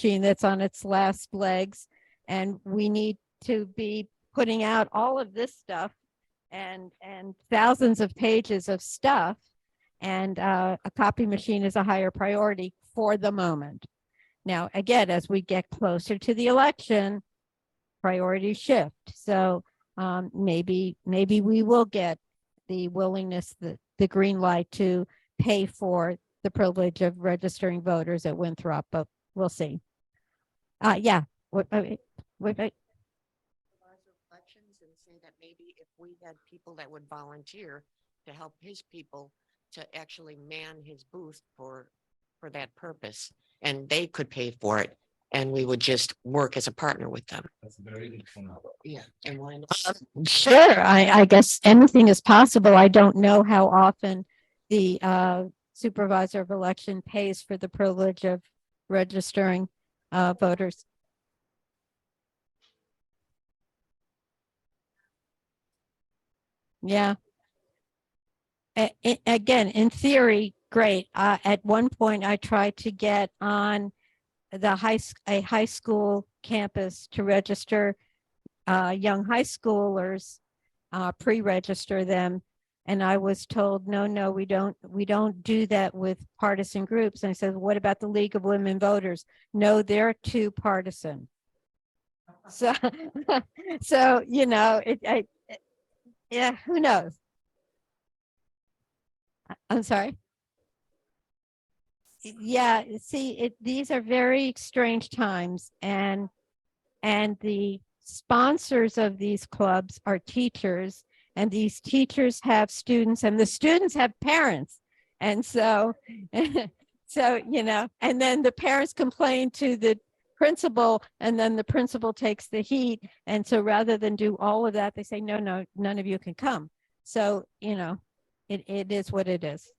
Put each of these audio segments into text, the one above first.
machine that's on its last legs, and we need to be putting out all of this stuff and thousands of pages of stuff, and a copy machine is a higher priority for the moment. Now, again, as we get closer to the election, priorities shift. So maybe we will get the willingness, the green light to pay for the privilege of registering voters at Winthrop, but we'll see. Yeah. Elections and say that maybe if we had people that would volunteer to help his people to actually man his booth for that purpose, and they could pay for it, and we would just work as a partner with them. That's very good to know. Yeah. And why not? Sure. I guess anything is possible. I don't know how often the supervisor of election pays for the privilege of registering voters. Yeah. Again, in theory, great. At one point, I tried to get on a high school campus to register young high schoolers, pre-register them, and I was told, no, we don't do that with partisan groups. And I said, what about the League of Women Voters? No, they're too partisan. So, so you know, yeah, who knows? I'm sorry. Yeah, see, these are very strange times, and the sponsors of these clubs are teachers, and these teachers have students, and the students have parents, and so so you know, and then the parents complain to the principal, and then the principal takes the heat, and so rather than do all of that, they say no, none of you can come. So you know, it is what it is.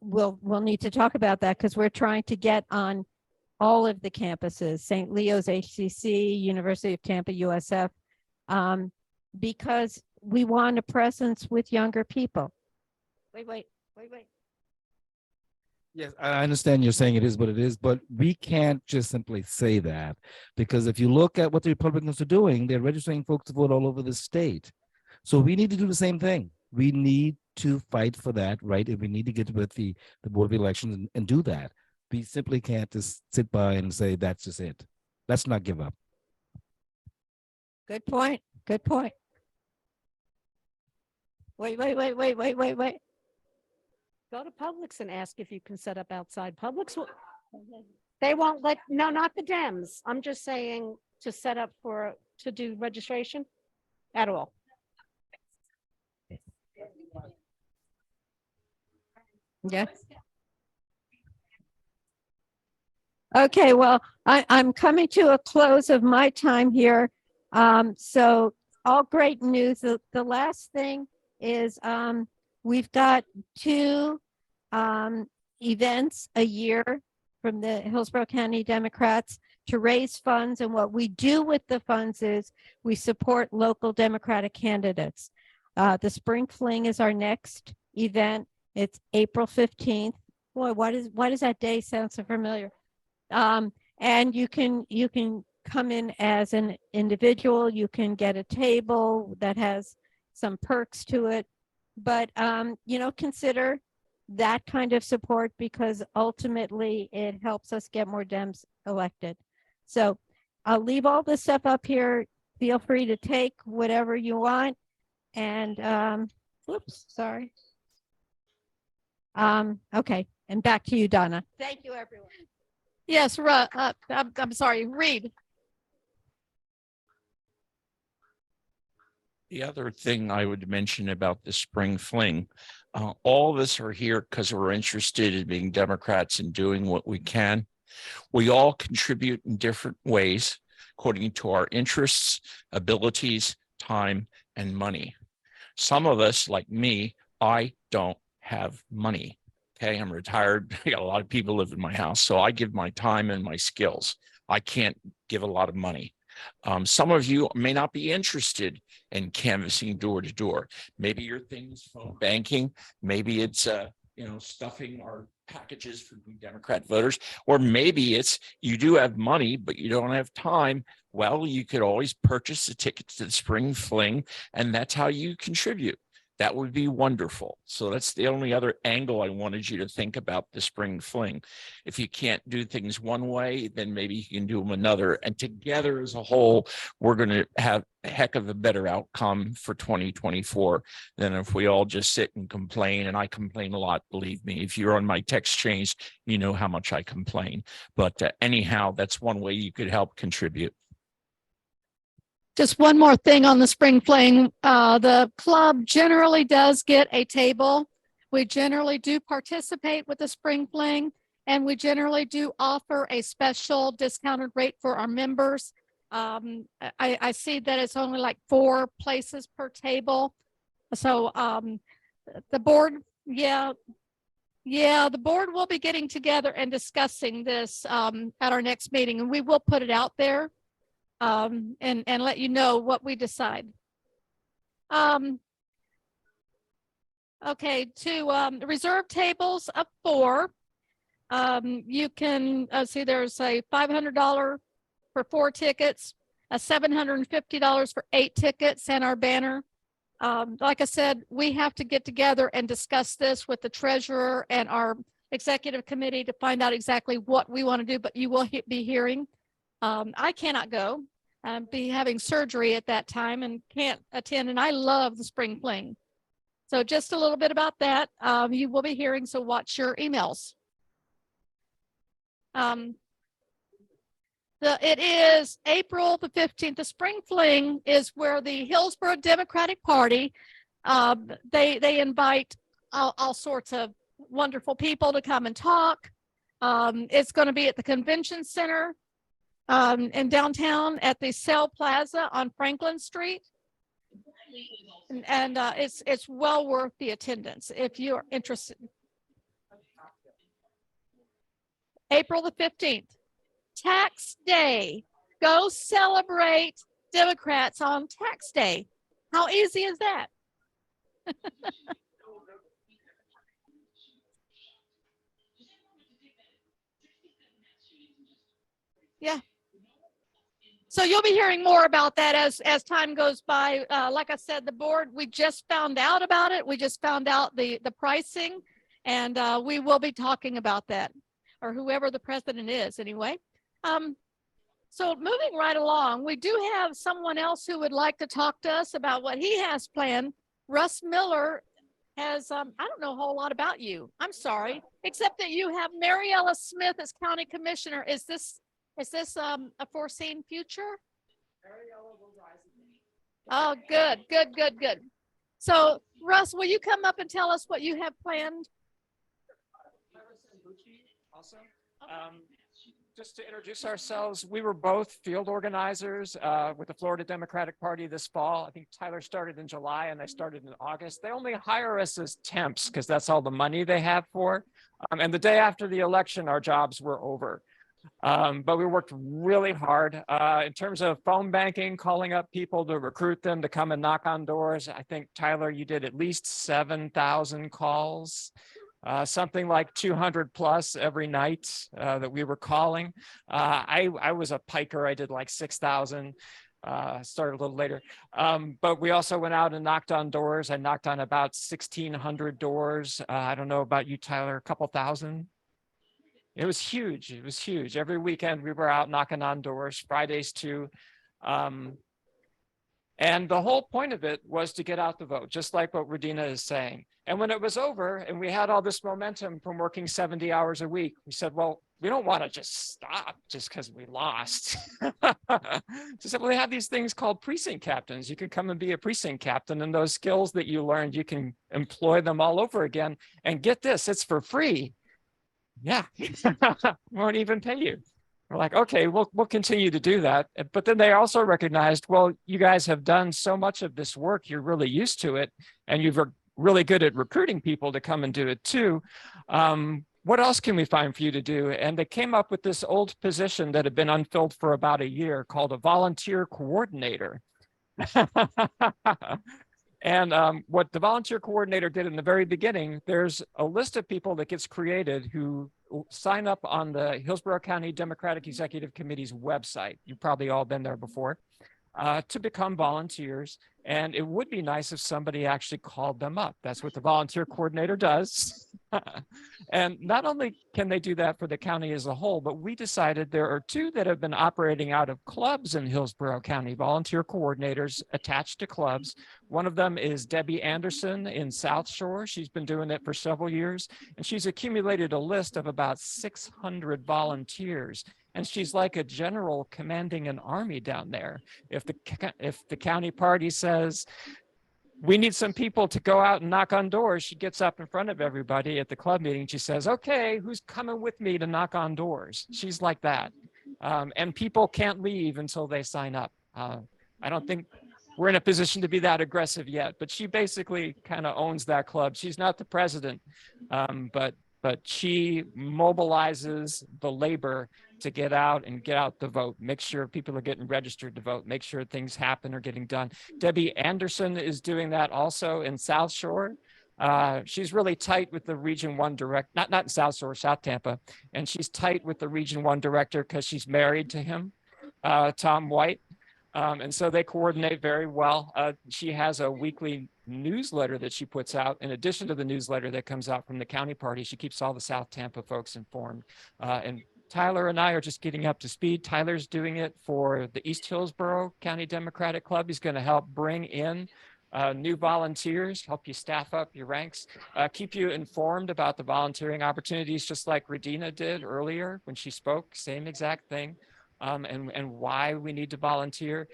We'll need to talk about that because we're trying to get on all of the campuses, St. Leo's, HDC, University of Tampa, USF, because we want a presence with younger people. Wait. Yes, I understand you're saying it is what it is, but we can't just simply say that, because if you look at what the Republicans are doing, they're registering folks to vote all over the state. So we need to do the same thing. We need to fight for that, right? And we need to get with the Board of Elections and do that. We simply can't just sit by and say, that's just it. Let's not give up. Good point. Good point. Wait. Go to Publix and ask if you can set up outside. Publix will, they won't let, no, not the Dems. I'm just saying to set up to do registration at all. Yes. Okay, well, I'm coming to a close of my time here. So all great news. The last thing is we've got 2 events a year from the Hillsborough County Democrats to raise funds. And what we do with the funds is we support local Democratic candidates. The Spring Fling is our next event. It's April 15th. Boy, why does that day sound so familiar? And you can come in as an individual. You can get a table that has some perks to it, but you know, consider that kind of support because ultimately it helps us get more Dems elected. So I'll leave all this stuff up here. Feel free to take whatever you want. And whoops, sorry. Okay, and back to you, Donna. Thank you, everyone. Yes, I'm sorry, Reed. The other thing I would mention about the Spring Fling, all of us are here because we're interested in being Democrats and doing what we can. We all contribute in different ways according to our interests, abilities, time, and money. Some of us, like me, I don't have money. Okay, I'm retired. I got a lot of people live in my house, so I give my time and my skills. I can't give a lot of money. Some of you may not be interested in canvassing door to door. Maybe your thing is phone banking. Maybe it's stuffing our packages for New Democrat voters, or maybe it's you do have money, but you don't have time. Well, you could always purchase a ticket to the Spring Fling, and that's how you contribute. That would be wonderful. So that's the only other angle I wanted you to think about the Spring Fling. If you can't do things one way, then maybe you can do them another. And together as a whole, we're going to have a heck of a better outcome for 2024 than if we all just sit and complain. And I complain a lot, believe me. If you're on my text chains, you know how much I complain. But anyhow, that's one way you could help contribute. Just one more thing on the Spring Fling. The club generally does get a table. We generally do participate with the Spring Fling, and we do offer a special discounted rate for our members. I see that it's only like 4 places per table. So the board, the board will be getting together and discussing this at our next meeting, and we will put it out there. And let you know what we decide. Okay, to reserve tables of 4. You can see there's a $500 for 4 tickets, a $750 for 8 tickets, and our banner. Like I said, we have to get together and discuss this with the treasurer and our executive committee to find out exactly what we want to do, but you will be hearing. I cannot go. Be having surgery at that time and can't attend, and I love the Spring Fling. So just a little bit about that. You will be hearing, so watch your emails. It is April the 15th. The Spring Fling is where the Hillsborough Democratic Party, they invite all sorts of wonderful people to come and talk. It's going to be at the convention center in downtown at the Cell Plaza on Franklin Street. And it's well worth the attendance if you're interested. April the 15th, tax day. Go celebrate Democrats on tax day. How easy is that? Yeah. So you'll be hearing more about that as time goes by. Like I said, the board, we just found out about it. We just found out the pricing, and we will be talking about that, or whoever the president is anyway. So moving right along, we do have someone else who would like to talk to us about what he has planned. Russ Miller has, I don't know a whole lot about you. I'm sorry, except that you have Mariella Smith as county commissioner. Is this a foreseen future? Oh, good. So, Russ, will you come up and tell us what you have planned? Also, just to introduce ourselves, we were both field organizers with the Florida Democratic Party this fall. I think Tyler started in July and I started in August. They only hire us as temps because that's all the money they have for. And the day after the election, our jobs were over. But we worked really hard in terms of phone banking, calling up people to recruit them to come and knock on doors. I think, Tyler, you did at least 7,000 calls, something like 200 plus every night that we were calling. I was a piker. I did like 6,000. Started a little later. But we also went out and knocked on doors. I knocked on about 1,600 doors. I don't know about you, Tyler, a couple thousand. It was huge. It was huge. Every weekend we were out knocking on doors, Fridays too. And the whole point of it was to get out the vote, just like what Rudina is saying. And when it was over and we had all this momentum from working 70 hours a week, we said, well, we don't want to just stop just because we lost. So simply have these things called precinct captains. You can come and be a precinct captain, and those skills that you learned, you can employ them all over again. And get this, it's for free. Yeah, won't even pay you. We're like, okay, we'll continue to do that. But then they also recognized, well, you guys have done so much of this work, you're really used to it, and you're really good at recruiting people to come and do it too. What else can we find for you to do? And they came up with this old position that had been unfilled for about a year called a volunteer coordinator. And what the volunteer coordinator did in the very beginning, there's a list of people that gets created who sign up on the Hillsborough County Democratic Executive Committee's website. You've probably all been there before. To become volunteers. And it would be nice if somebody actually called them up. That's what the volunteer coordinator does. And not only can they do that for the county as a whole, but we decided there are two that have been operating out of clubs in Hillsborough County, volunteer coordinators attached to clubs. One of them is Debbie Anderson in South Shore. She's been doing it for several years, and she's accumulated a list of about 600 volunteers. And she's like a general commanding an army down there. If the county party says, we need some people to go out and knock on doors, she gets up in front of everybody at the club meeting. She says, okay, who's coming with me to knock on doors? She's like that. And people can't leave until they sign up. I don't think we're in a position to be that aggressive yet, but she basically kind of owns that club. She's not the president, but she mobilizes the labor to get out the vote, make sure people are getting registered to vote, make sure things happen or getting done. Debbie Anderson is doing that also in South Shore. She's really tight with the Region 1 director, not in South Shore, South Tampa. And she's tight with the Region 1 director because she's married to him, Tom White. And so they coordinate very well. She has a weekly newsletter that she puts out. In addition to the newsletter that comes out from the county party, she keeps all the South Tampa folks informed. And Tyler and I are just getting up to speed. Tyler's doing it for the East Hillsborough County Democratic Club. He's going to help bring in new volunteers, help you staff up your ranks, keep you informed about the volunteering opportunities, just like Rudina did earlier when she spoke, same exact thing, and why we need to volunteer.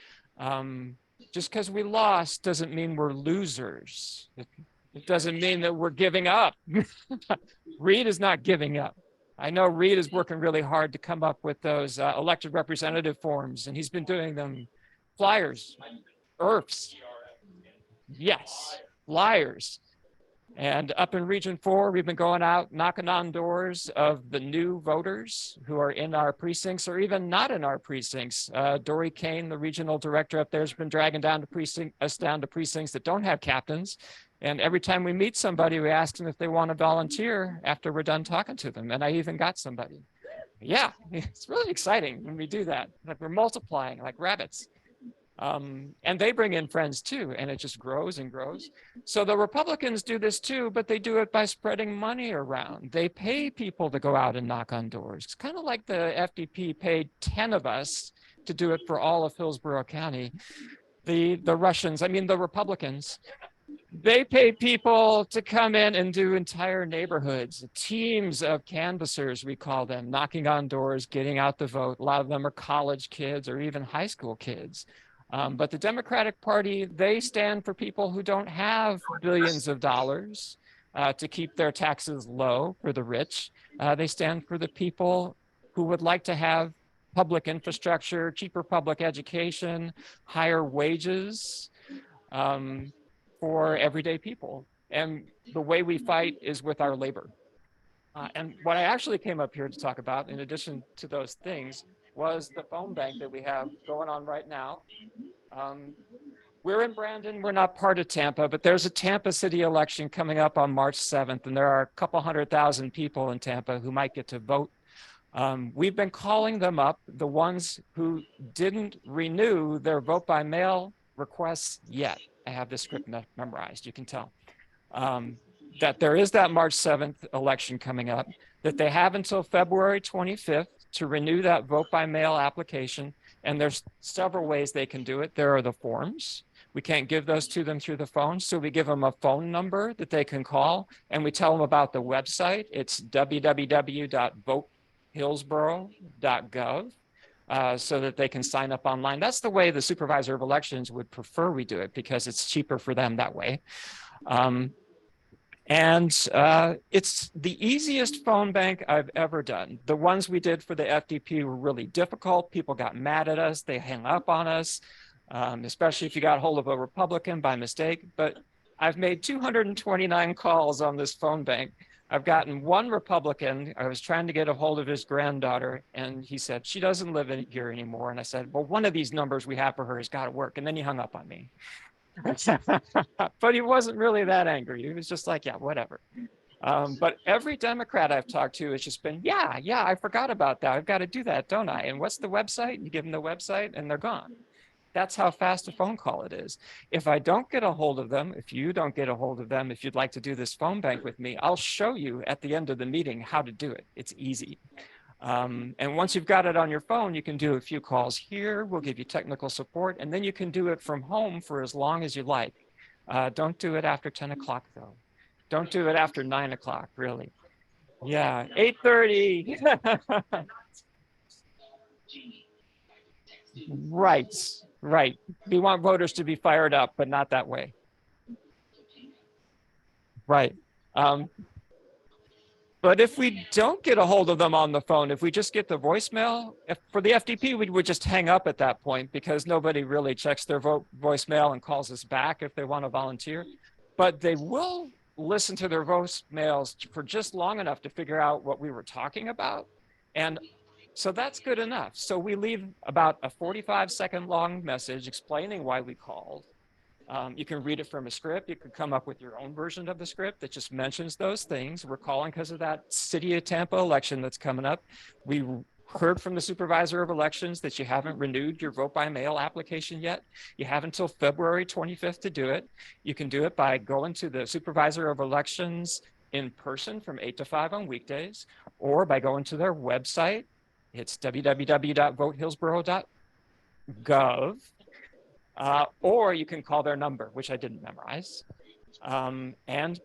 Just because we lost doesn't mean we're losers. It doesn't mean that we're giving up. Reed is not giving up. I know Reed is working really hard to come up with those elected representative forms, and he's been doing them flyers, IRFs. Yes, flyers. And up in Region 4, we've been going out knocking on doors of the new voters who are in our precincts or even not in our precincts. Dory Kane, the regional director up there, has been dragging down us down to precincts that don't have captains. And every time we meet somebody, we ask them if they want to volunteer after we're done talking to them. And I even got somebody. Yeah, it's really exciting when we do that. Like we're multiplying like rabbits. And they bring in friends too, and it just grows and grows. So the Republicans do this too, but they do it by spreading money around. They pay people to go out and knock on doors. It's kind of like the FDP paid 10 of us to do it for all of Hillsborough County. The Republicans, they pay people to come in and do entire neighborhoods, teams of canvassers, we call them, knocking on doors, getting out the vote. A lot of them are college kids or even high school kids. But the Democratic Party, they stand for people who don't have billions of dollars to keep their taxes low for the rich. They stand for the people who would like to have public infrastructure, cheaper public education, higher wages for everyday people. And the way we fight is with our labor. And what I actually came up here to talk about, in addition to those things, was the phone bank that we have going on right now. We're in Brandon, we're not part of Tampa, but there's a Tampa city election coming up on March 7th, and there are a couple 100,000 people in Tampa who might get to vote. We've been calling them up, the ones who didn't renew their vote by mail requests yet. I have this script memorized, you can tell. That there is that March 7th election coming up, that they have until February 25th to renew that vote by mail application. And there's several ways they can do it. There are the forms. We can't give those to them through the phone. So we give them a phone number that they can call, and we tell them about the website. It's www.votehillsborough.gov. So that they can sign up online. That's the way the supervisor of elections would prefer we do it, because it's cheaper for them that way. It's the easiest phone bank I've ever done. The ones we did for the FDP were really difficult. People got mad at us. They hung up on us, especially if you got hold of a Republican by mistake. But I've made 229 calls on this phone bank. I've gotten one Republican. I was trying to get a hold of his granddaughter, and he said, she doesn't live in here anymore. And I said, well, one of these numbers we have for her has got to work. And then he hung up on me. But he wasn't really that angry. He was just like, yeah, whatever. But every Democrat I've talked to has just been, yeah, I forgot about that. I've got to do that, don't I? And what's the website? You give them the website and they're gone. That's how fast a phone call it is. If I don't get a hold of them, if you don't get a hold of them, if you'd like to do this phone bank with me, I'll show you at the end of the meeting how to do it. It's easy. And once you've got it on your phone, you can do a few calls here. We'll give you technical support, and then you can do it from home for as long as you like. Don't do it after 10 o'clock, though. Don't do it after 9 o'clock, really. Yeah, 8:30. Right, right. We want voters to be fired up, but not that way. Right. But if we don't get a hold of them on the phone, if we just get the voicemail, for the FDP, we would just hang up at that point because nobody really checks their voicemail and calls us back if they want to volunteer. But they will listen to their voicemails for just long enough to figure out what we were talking about. And so that's good enough. So we leave about a 45-second long message explaining why we called. You can read it from a script. You could come up with your own version of the script that just mentions those things. We're calling because of that City of Tampa election that's coming up. We heard from the supervisor of elections that you haven't renewed your vote by mail application yet. You have until February 25th to do it. You can do it by going to the supervisor of elections in person from 8 to 5 on weekdays, or by going to their website. It's www.votehillsboro.gov. Or you can call their number, which I didn't memorize. And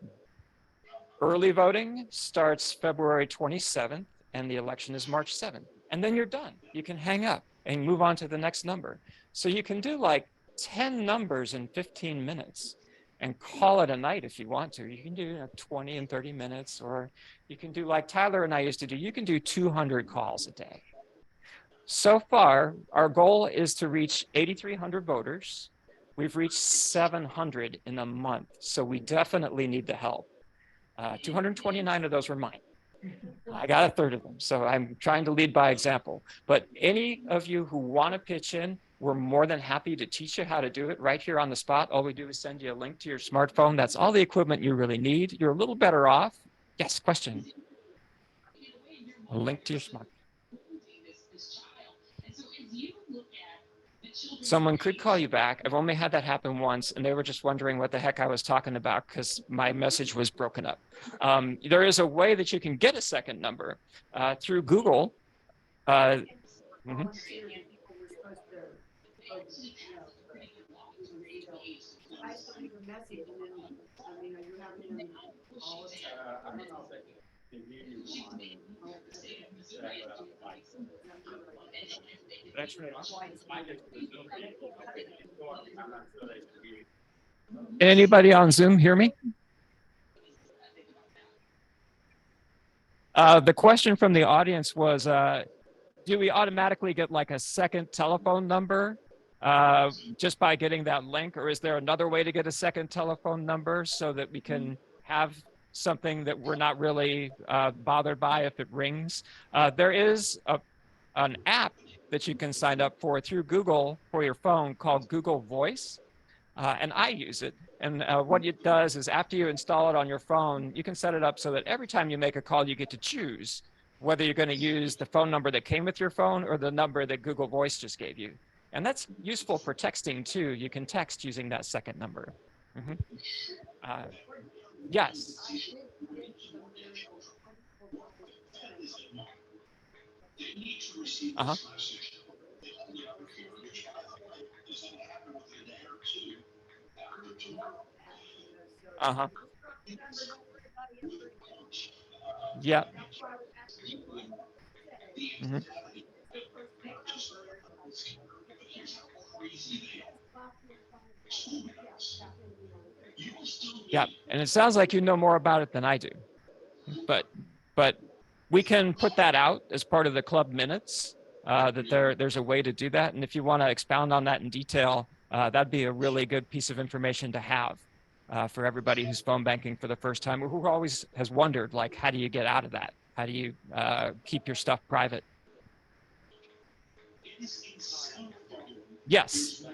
early voting starts February 27th, and the election is March 7th. And then you're done. You can hang up and move on to the next number. So you can do like 10 numbers in 15 minutes and call it a night if you want to. You can do 20 and 30 minutes, or you can do like Tyler and I used to do. You can do 200 calls a day. So far, our goal is to reach 8,300 voters. We've reached 700 in a month, so we definitely need the help. 229 of those were mine. I got a third of them, so I'm trying to lead by example. But any of you who want to pitch in, we're more than happy to teach you how to do it right here on the spot. All we do is send you a link to your smartphone. That's all the equipment you really need. You're a little better off. Yes, question. A link to your smartphone. Someone could call you back. I've only had that happen once, and they were just wondering what the heck I was talking about because my message was broken up. There is a way that you can get a second number through Google. Anybody on Zoom hear me? The question from the audience was, do we automatically get like a second telephone number just by getting that link? Or is there another way to get a second telephone number so that we can have something that we're not really bothered by if it rings? There is an app that you can sign up for through Google for your phone called Google Voice. And I use it. And what it does is after you install it on your phone, you can set it up so that every time you make a call, you get to choose whether you're going to use the phone number that came with your phone or the number that Google Voice just gave you. And that's useful for texting too. You can text using that second number. Yes. Yeah. Yeah, and it sounds like you know more about it than I do, but we can put that out as part of the club minutes, that there's a way to do that. And if you want to expound on that in detail, that'd be a really good piece of information to have for everybody who's phone banking for the first time, or who always has wondered, like, how do you get out of that? How do you keep your stuff private? Yes.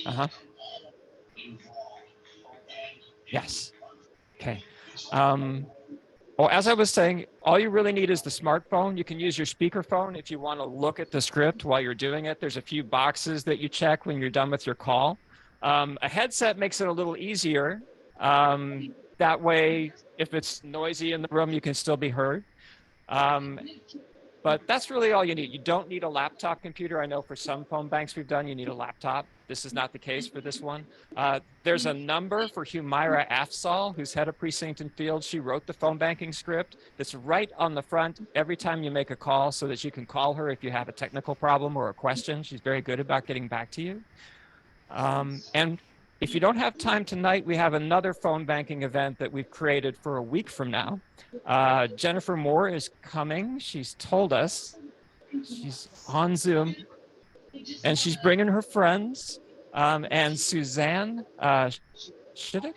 Uh-huh. Yes. Okay. Well, as I was saying, all you really need is the smartphone. You can use your speakerphone if you want to look at the script while you're doing it. There's a few boxes that you check when you're done with your call. A headset makes it a little easier. That way, if it's noisy in the room, you can still be heard. But that's really all you need. You don't need a laptop computer. I know for some phone banks we've done, you need a laptop. This is not the case for this one. There's a number for Humaira Afzal, who's head of precinct and field. She wrote the phone banking script. That's right on the front every time you make a call so that you can call her if you have a technical problem or a question. She's very good about getting back to you. And if you don't have time tonight, we have another phone banking event that we've created for a week from now. Jennifer Moore is coming. She's told us she's on Zoom and she's bringing her friends. And Suzanne Shiddick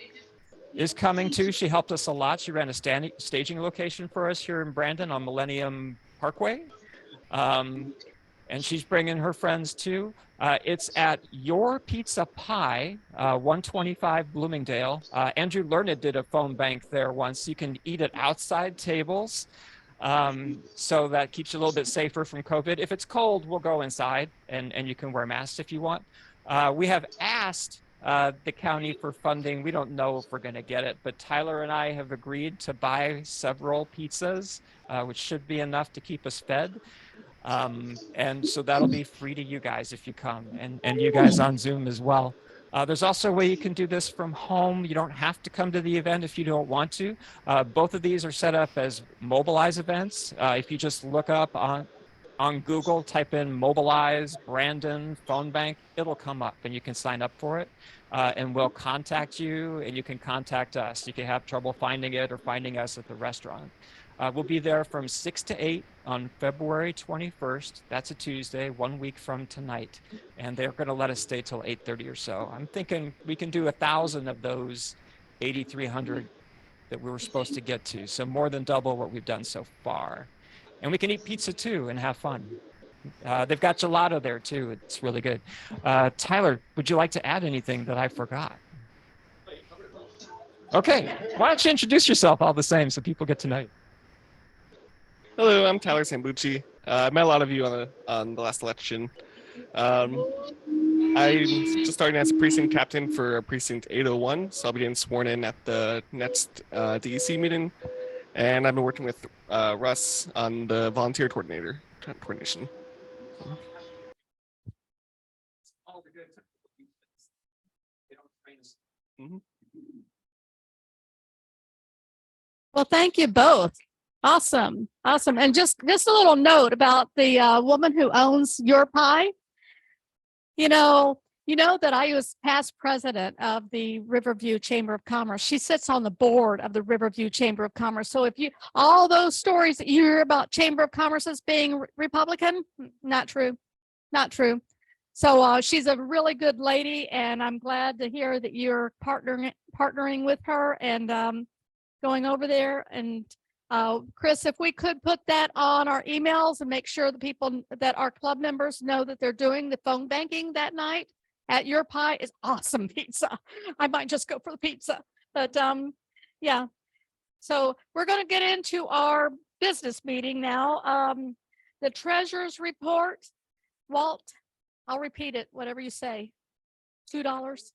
is coming too. She helped us a lot. She ran a staging location for us here in Brandon on Millennium Parkway. And she's bringing her friends too. It's at Your Pizza Pie, 125 Bloomingdale. Andrew Learned did a phone bank there once. You can eat at outside tables. So that keeps you a little bit safer from COVID. If it's cold, we'll go inside and you can wear masks if you want. We have asked the county for funding. We don't know if we're going to get it, but Tyler and I have agreed to buy several pizzas, which should be enough to keep us fed. And so that'll be free to you guys if you come, and you guys on Zoom as well. There's also a way you can do this from home. You don't have to come to the event if you don't want to. Both of these are set up as Mobilize events. If you just look up on Google, type in Mobilize Brandon phone bank, it'll come up and you can sign up for it. And we'll contact you and you can contact us. You can have trouble finding it or finding us at the restaurant. We'll be there from 6 to 8 on February 21st. That's a Tuesday, 1 week from tonight. And they're going to let us stay till 8:30 or so. I'm thinking we can do 1,000 of those 8,300 that we were supposed to get to. So more than double what we've done so far. And we can eat pizza too and have fun. They've got gelato there too. It's really good. Tyler, would you like to add anything that I forgot? Okay, why don't you introduce yourself all the same so people get to know you? Hello, I'm Tyler Sambucci. I met a lot of you on the last election. I'm just starting as a precinct captain for precinct 801, so I'll be getting sworn in at the next DEC meeting. And I've been working with Russ on the volunteer coordination. Well, thank you both. Awesome. Awesome. And just a little note about the woman who owns Your Pie. You know that I was past president of the Riverview Chamber of Commerce. She sits on the board of the Riverview Chamber of Commerce. So if all those stories that you hear about Chamber of Commerce as being Republican, not true, not true. So she's a really good lady, and I'm glad to hear that you're partnering with her and going over there. And Chris, if we could put that on our emails and make sure the people that our club members know that they're doing the phone banking that night at Your Pie is awesome pizza. I might just go for the pizza, but yeah. So we're going to get into our business meeting now. The treasurer's report. Walt, I'll repeat it, whatever you say. $2.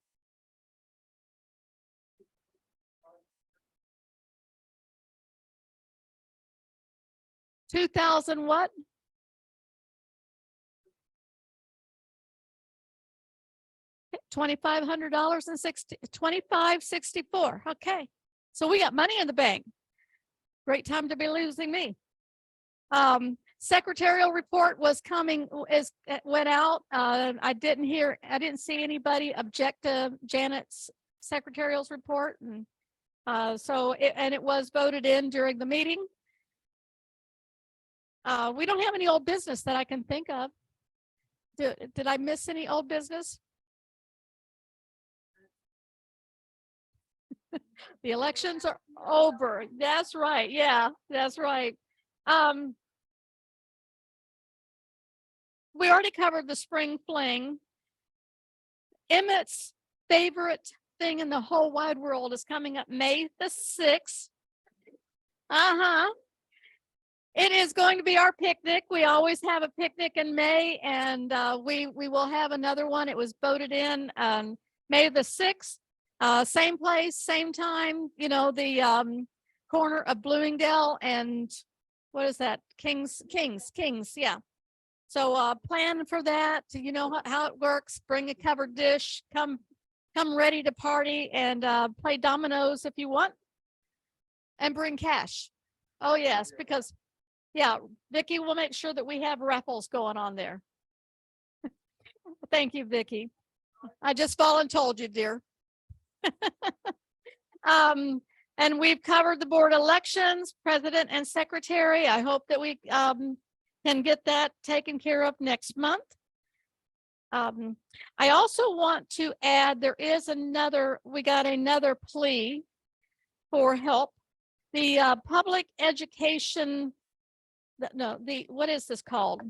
2,000 what? $2,500 and $2,564. Okay, so we got money in the bank. Great time to be losing me. Secretarial report went out. I didn't see anybody object to Janet's secretarial's report, and it was voted in during the meeting. We don't have any old business that I can think of. Did I miss any old business? The elections are over. That's right. Yeah, that's right. We already covered the spring fling. Emmett's favorite thing in the whole wide world is coming up May the 6th. It is going to be our picnic. We always have a picnic in May, and we will have another one. It was voted in May the 6th. Same place, same time, you know, the corner of Bloomingdale and what is that? Kings, yeah. So plan for that. You know how it works. Bring a covered dish, come ready to party, and play dominoes if you want, and bring cash. Oh yes, because yeah, Vicki will make sure that we have raffles going on there. Thank you, Vicki. I just voluntold you, dear. And we've covered the board elections, president and secretary. I hope that we can get that taken care of next month. I also want to add, we got another plea for help. The public education, what is this called?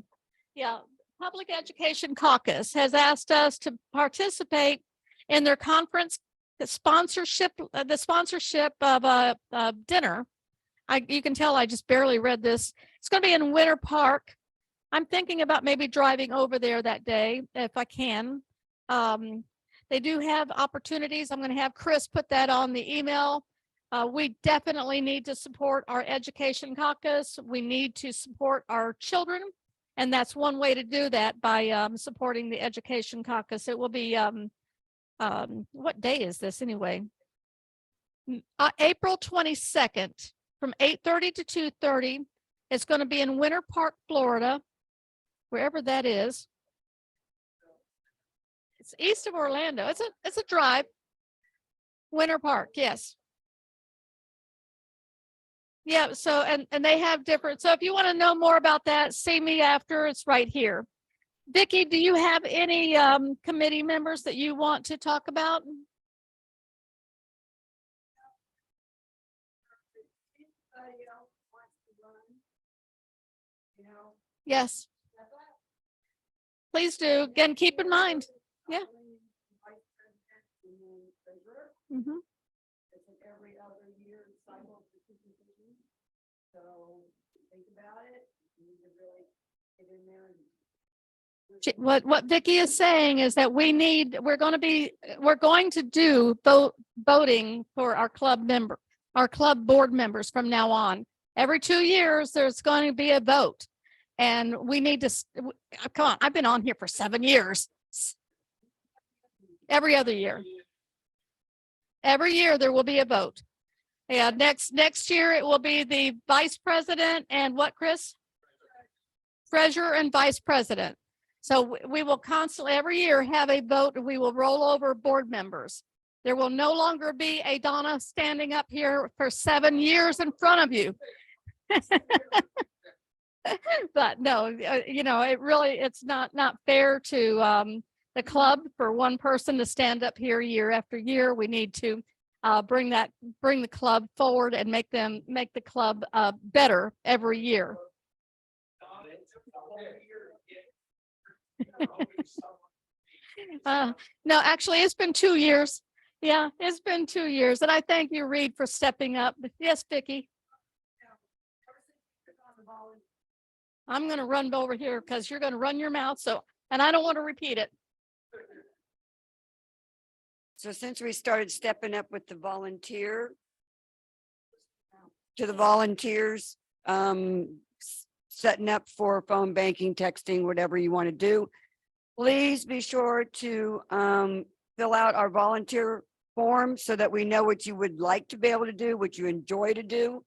Yeah, Public Education Caucus has asked us to participate in their conference the sponsorship of a dinner. You can tell I just barely read this. It's going to be in Winter Park. I'm thinking about maybe driving over there that day if I can. They do have opportunities. I'm going to have Chris put that on the email. We definitely need to support our education caucus. We need to support our children. And that's one way to do that, by supporting the education caucus. It will be, what day is this anyway? April 22nd from 8:30 to 2:30. It's going to be in Winter Park, Florida, wherever that is. It's east of Orlando. It's a drive. Winter Park, yes. Yeah, so and they have different, so if you want to know more about that, see me after. It's right here. Vicki, do you have any committee members that you want to talk about? Yes. Please do. Again, keep in mind. Yeah. Mm-hmm. Every other year cycle. So think about it. You need to really get in there. What Vicki is saying is that we're going to do voting for our club board members from now on. Every 2 years, there's going to be a vote. And we need to, come on, I've been on here for 7 years. Every other year. Every year there will be a vote. Yeah, next year it will be the vice president and what, Chris? Treasurer and vice president. So we will constantly, every year, have a vote, and we will roll over board members. There will no longer be a Donna standing up here for 7 years in front of you. But no, it's not fair to the club for one person to stand up here year after year. We need to bring the club forward and make the club better every year. No, actually, it's been 2 years. Yeah, it's been 2 years, and I thank you, Reed, for stepping up. Yes, Vicki. I'm going to run over here because you're going to run your mouth. And I don't want to repeat it. So since we started stepping up with the volunteers, setting up for phone banking, texting, whatever you want to do, please be sure to fill out our volunteer form so that we know what you would like to be able to do, what you enjoy to do.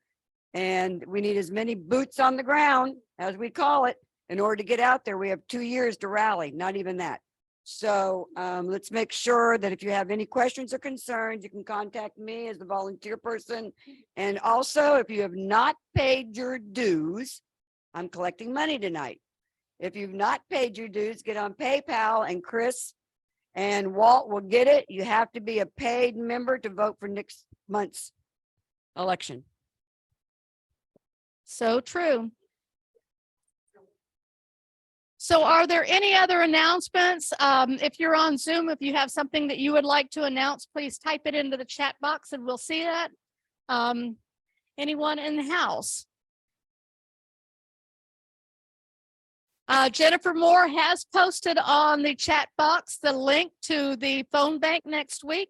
And we need as many boots on the ground, as we call it, in order to get out there. We have 2 years to rally, not even that. So let's make sure that if you have any questions or concerns, you can contact me as the volunteer person. And also, if you have not paid your dues, I'm collecting money tonight. If you've not paid your dues, get on PayPal, and Chris and Walt will get it. You have to be a paid member to vote for next month's election. So true. So are there any other announcements? If you're on Zoom, if you have something that you would like to announce, please type it into the chat box and we'll see that. Anyone in the house? Jennifer Moore has posted on the chat box the link to the phone bank next week.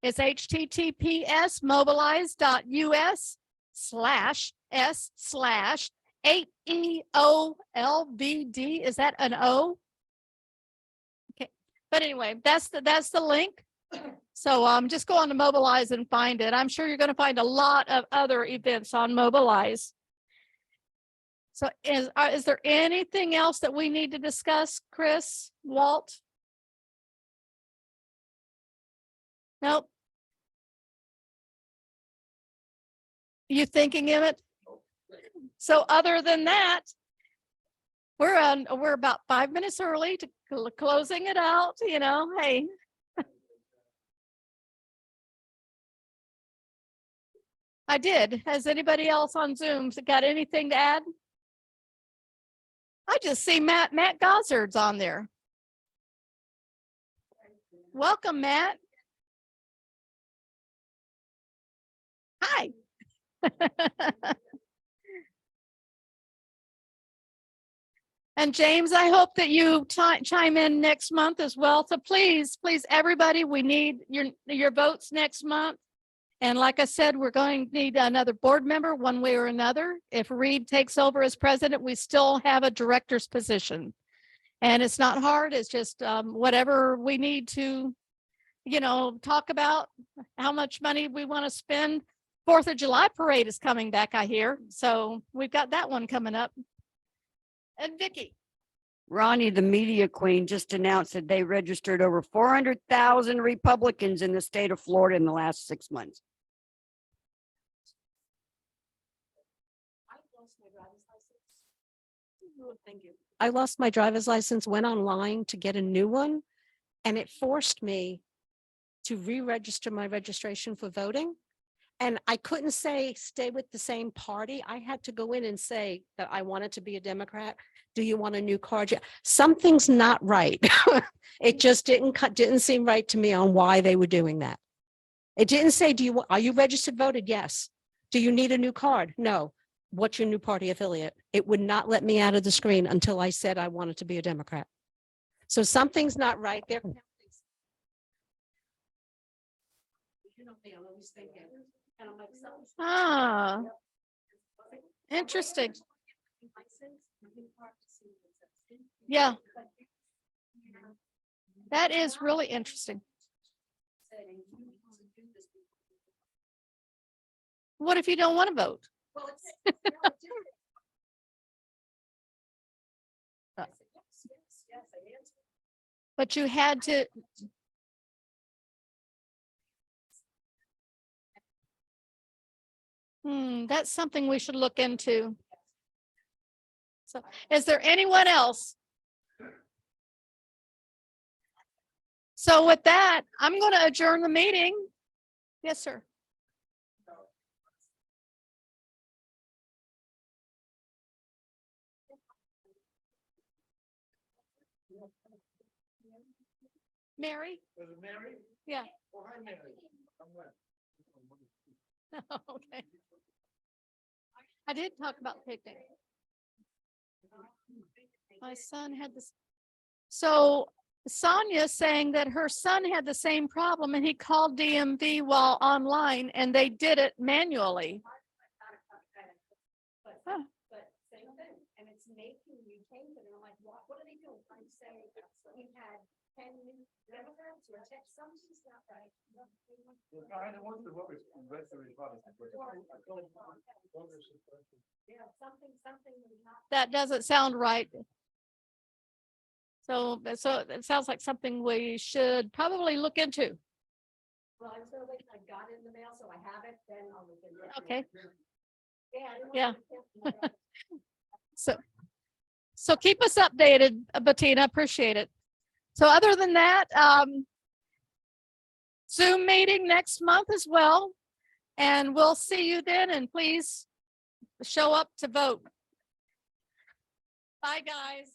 It's https://mobilize.us/8EOLBD. Is that an O? Okay, but anyway, that's the link. So just go on to Mobilize and find it. I'm sure you're going to find a lot of other events on Mobilize. So is there anything else that we need to discuss, Chris, Walt? Nope. You thinking of it? So other than that, we're about 5 minutes early to closing it out, you know, hey. I did. Has anybody else on Zoom got anything to add? I just see Matt Gossard's on there. Welcome, Matt. Hi. And James, I hope that you chime in next month as well. So please, everybody, we need your votes next month. And like I said, we're going to need another board member one way or another. If Reed takes over as president, we still have a director's position. And it's not hard. It's just whatever we need to, you know, talk about how much money we want to spend. 4th of July parade is coming back, I hear. So we've got that one coming up. And Vicki. Ronnie, the media queen, just announced that they registered over 400,000 Republicans in the state of Florida in the last 6 months. Thank you. I lost my driver's license, went online to get a new one, and it forced me to re-register my registration for voting. And I couldn't say stay with the same party. I had to go in and say that I wanted to be a Democrat. Do you want a new card? Something's not right. It just didn't seem right to me on why they were doing that. It didn't say, are you registered voted? Yes. Do you need a new card? No. What's your new party affiliate? It would not let me out of the screen until I said I wanted to be a Democrat. So something's not right there. Ah, interesting. Yeah. That is really interesting. What if you don't want to vote? But you had to. That's something we should look into. So, is there anyone else? So with that, I'm going to adjourn the meeting. Yes, sir. Mary? Yeah. Oh, hi, Mary. Okay. I did talk about picnic. My son had this. So Sonia's saying that her son had the same problem and he called DMV while online and they did it manually. Huh. But same thing, and it's making you change it, and I'm like, what are they doing? I'm saying, we had 10 Democrats or something's not right. Yeah, something is not. That doesn't sound right. So it sounds like something we should probably look into. Well, I was gonna wait, I got it in the mail, so I have it, then I'll look into it. Okay. Yeah. So keep us updated, Bettina. Appreciate it. So other than that, Zoom meeting next month as well. And we'll see you then, and please show up to vote. Bye, guys.